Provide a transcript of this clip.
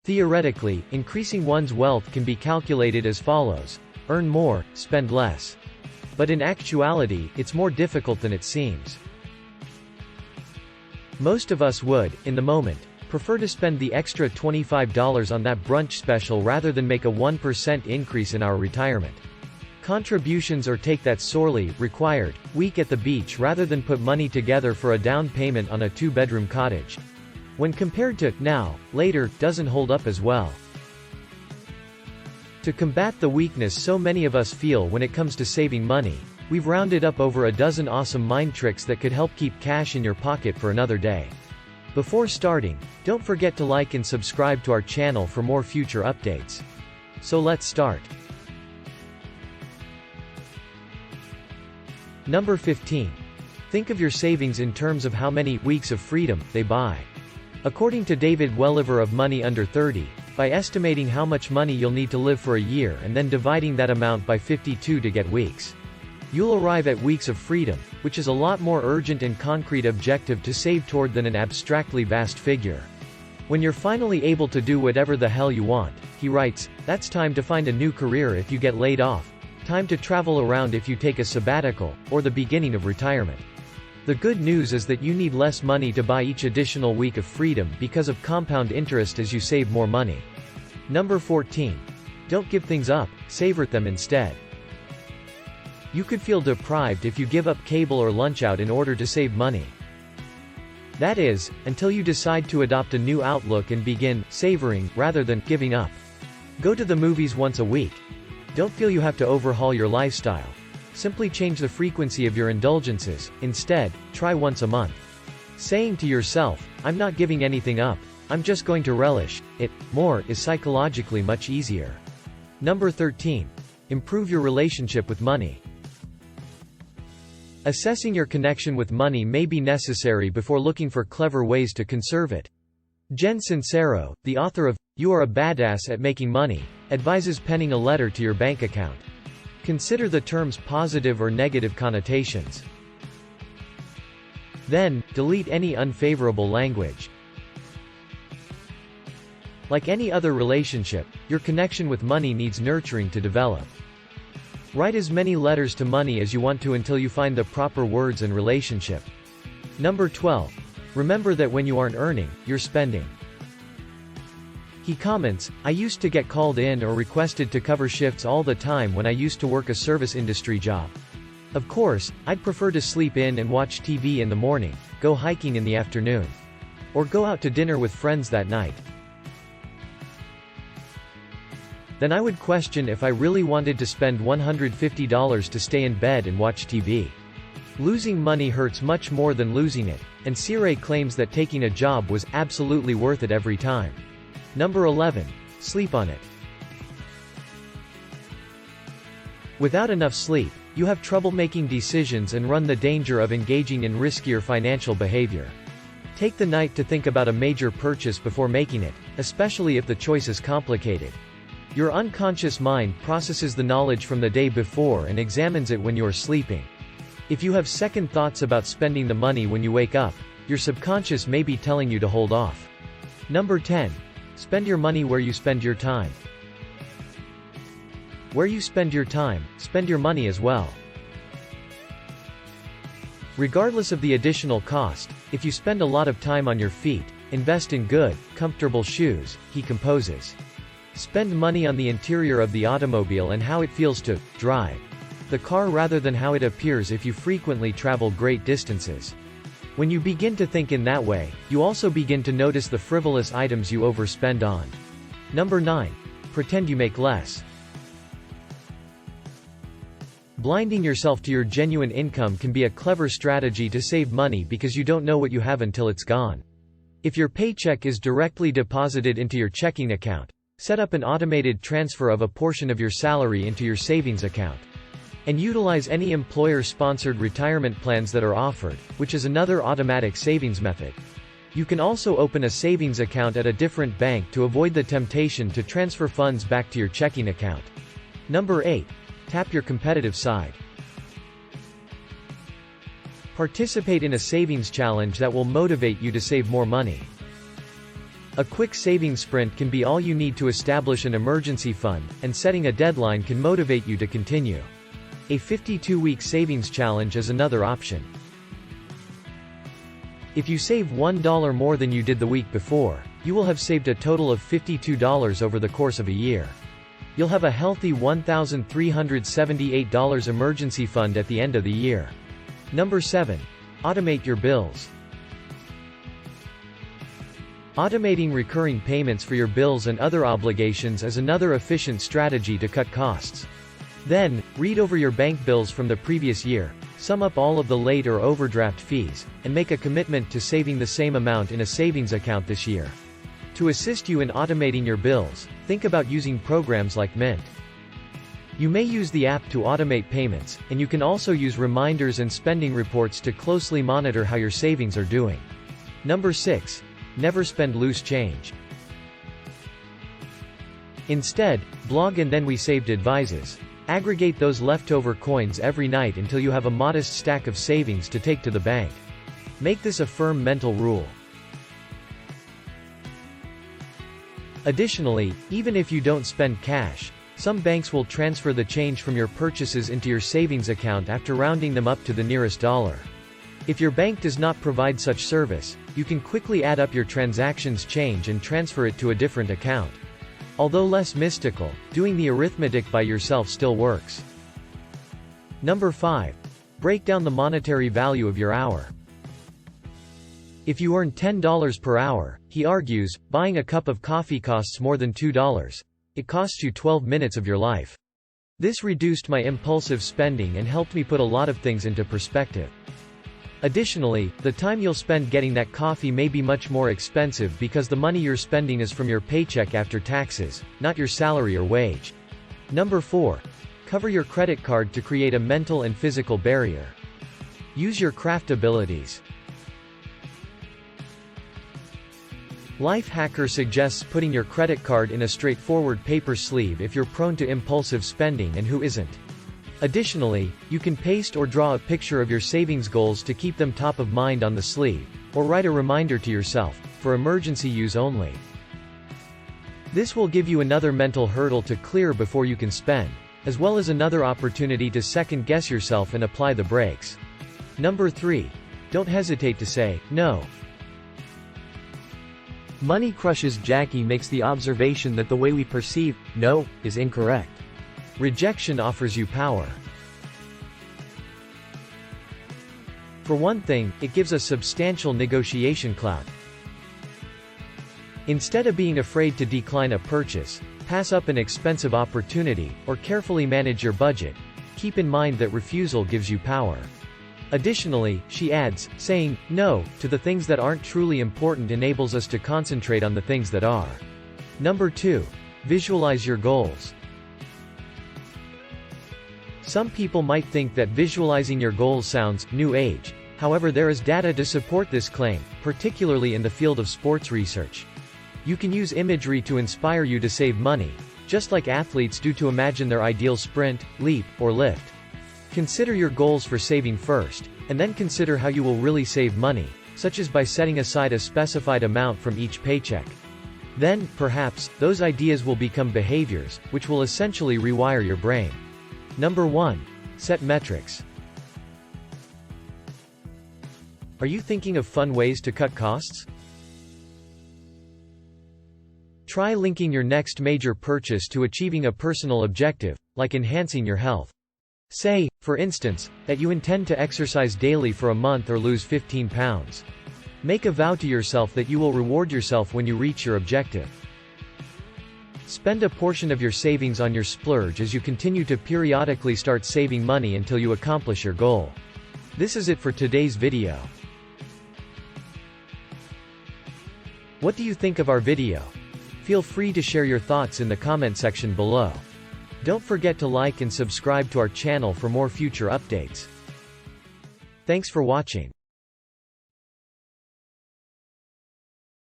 Theoretically, increasing one's wealth can be calculated as follows: earn more, spend less. But in actuality, it's more difficult than it seems. Most of us would, in the moment, prefer to spend the extra $25 on that brunch special rather than make a 1% increase in our retirement contributions, or take that sorely required week at the beach rather than put money together for a down payment on a 2-bedroom cottage. When compared to now, later doesn't hold up as well. To combat the weakness so many of us feel when it comes to saving money, we've rounded up over a dozen awesome mind tricks that could help keep cash in your pocket for another day. Before starting, don't forget to like and subscribe to our channel for more future updates. So let's start. Number 15. Think of your savings in terms of how many weeks of freedom they buy. According to David Welliver of Money Under 30, by estimating how much money you'll need to live for a year and then dividing that amount by 52 to get weeks, you'll arrive at weeks of freedom, which is a lot more urgent and concrete objective to save toward than an abstractly vast figure. When you're finally able to do whatever the hell you want, he writes, that's time to find a new career if you get laid off, time to travel around if you take a sabbatical, or the beginning of retirement. The good news is that you need less money to buy each additional week of freedom because of compound interest as you save more money. Number 14. Don't give things up, savor them instead. You could feel deprived if you give up cable or lunch out in order to save money. That is, until you decide to adopt a new outlook and begin savoring rather than giving up. Go to the movies once a week. Don't feel you have to overhaul your lifestyle. Simply change the frequency of your indulgences. Instead, try once a month. Saying to yourself, I'm not giving anything up, I'm just going to relish it more, is psychologically much easier. Number 13. Improve your relationship with money. Assessing your connection with money may be necessary before looking for clever ways to conserve it. Jen Sincero, the author of You Are a Badass at Making Money, advises penning a letter to your bank account. Consider the term's positive or negative connotations. Then, delete any unfavorable language. Like any other relationship, your connection with money needs nurturing to develop. Write as many letters to money as you want to until you find the proper words and relationship. Number 12. Remember that when you aren't earning, you're spending. He comments, I used to get called in or requested to cover shifts all the time when I used to work a service industry job. Of course, I'd prefer to sleep in and watch TV in the morning, go hiking in the afternoon, or go out to dinner with friends that night. Then I would question if I really wanted to spend $150 to stay in bed and watch TV. Losing money hurts much more than losing it, and Sire claims that taking a job was absolutely worth it every time. Number 11. Sleep on it. Without enough sleep, you have trouble making decisions and run the danger of engaging in riskier financial behavior. Take the night to think about a major purchase before making it, especially if the choice is complicated. Your unconscious mind processes the knowledge from the day before and examines it when you are sleeping. If you have second thoughts about spending the money when you wake up, your subconscious may be telling you to hold off. Number 10. Spend your money where you spend your time. Where you spend your time, spend your money as well. Regardless of the additional cost, if you spend a lot of time on your feet, invest in good, comfortable shoes, he composes. Spend money on the interior of the automobile and how it feels to drive the car rather than how it appears if you frequently travel great distances. When you begin to think in that way, you also begin to notice the frivolous items you overspend on. Number 9. Pretend you make less. Blinding yourself to your genuine income can be a clever strategy to save money because you don't know what you have until it's gone. If your paycheck is directly deposited into your checking account, set up an automated transfer of a portion of your salary into your savings account. And utilize any employer-sponsored retirement plans that are offered, which is another automatic savings method. You can also open a savings account at a different bank to avoid the temptation to transfer funds back to your checking account. Number 8. Tap your competitive side. Participate in a savings challenge that will motivate you to save more money. A quick savings sprint can be all you need to establish an emergency fund, and setting a deadline can motivate you to continue. A 52-week savings challenge is another option. If you save $1 more than you did the week before, you will have saved a total of $52 over the course of a year. You'll have a healthy $1,378 emergency fund at the end of the year. Number 7. Automate your bills. Automating recurring payments for your bills and other obligations is another efficient strategy to cut costs. Then, read over your bank bills from the previous year, sum up all of the late or overdraft fees, and make a commitment to saving the same amount in a savings account this year. To assist you in automating your bills, think about using programs like Mint. You may use the app to automate payments, and you can also use reminders and spending reports to closely monitor how your savings are doing. Number 6. Never spend loose change. Instead, Blog and Then We Saved advises. Aggregate those leftover coins every night until you have a modest stack of savings to take to the bank. Make this a firm mental rule. Additionally, even if you don't spend cash, some banks will transfer the change from your purchases into your savings account after rounding them up to the nearest dollar. If your bank does not provide such service, you can quickly add up your transactions change and transfer it to a different account. Although less mystical, doing the arithmetic by yourself still works. Number 5. Break down the monetary value of your hour. If you earn $10 per hour, he argues, buying a cup of coffee costs more than $2. It costs you 12 minutes of your life. This reduced my impulsive spending and helped me put a lot of things into perspective. Additionally, the time you'll spend getting that coffee may be much more expensive because the money you're spending is from your paycheck after taxes, not your salary or wage. Number 4. Cover your credit card to create a mental and physical barrier. Use your craft abilities. Lifehacker suggests putting your credit card in a straightforward paper sleeve if you're prone to impulsive spending and who isn't. Additionally, you can paste or draw a picture of your savings goals to keep them top of mind on the sleeve, or write a reminder to yourself, for emergency use only. This will give you another mental hurdle to clear before you can spend, as well as another opportunity to second-guess yourself and apply the brakes. Number 3. Don't hesitate to say no. Money Crushes Jackie makes the observation that the way we perceive no is incorrect. Rejection offers you power. For one thing, it gives us substantial negotiation clout. Instead of being afraid to decline a purchase, pass up an expensive opportunity, or carefully manage your budget, keep in mind that refusal gives you power. Additionally, she adds, saying no to the things that aren't truly important enables us to concentrate on the things that are. Number 2. Visualize your goals. Some people might think that visualizing your goals sounds new age. However, there is data to support this claim, particularly in the field of sports research. You can use imagery to inspire you to save money, just like athletes do to imagine their ideal sprint, leap, or lift. Consider your goals for saving first, and then consider how you will really save money, such as by setting aside a specified amount from each paycheck. Then, perhaps, those ideas will become behaviors, which will essentially rewire your brain. Number 1. Set metrics. Are you thinking of fun ways to cut costs? Try linking your next major purchase to achieving a personal objective, like enhancing your health. Say, for instance, that you intend to exercise daily for a month or lose 15 pounds. Make a vow to yourself that you will reward yourself when you reach your objective. Spend a portion of your savings on your splurge as you continue to periodically start saving money until you accomplish your goal. This is it for today's video. What do you think of our video? Feel free to share your thoughts in the comment section below. Don't forget to like and subscribe to our channel for more future updates. Thanks for watching.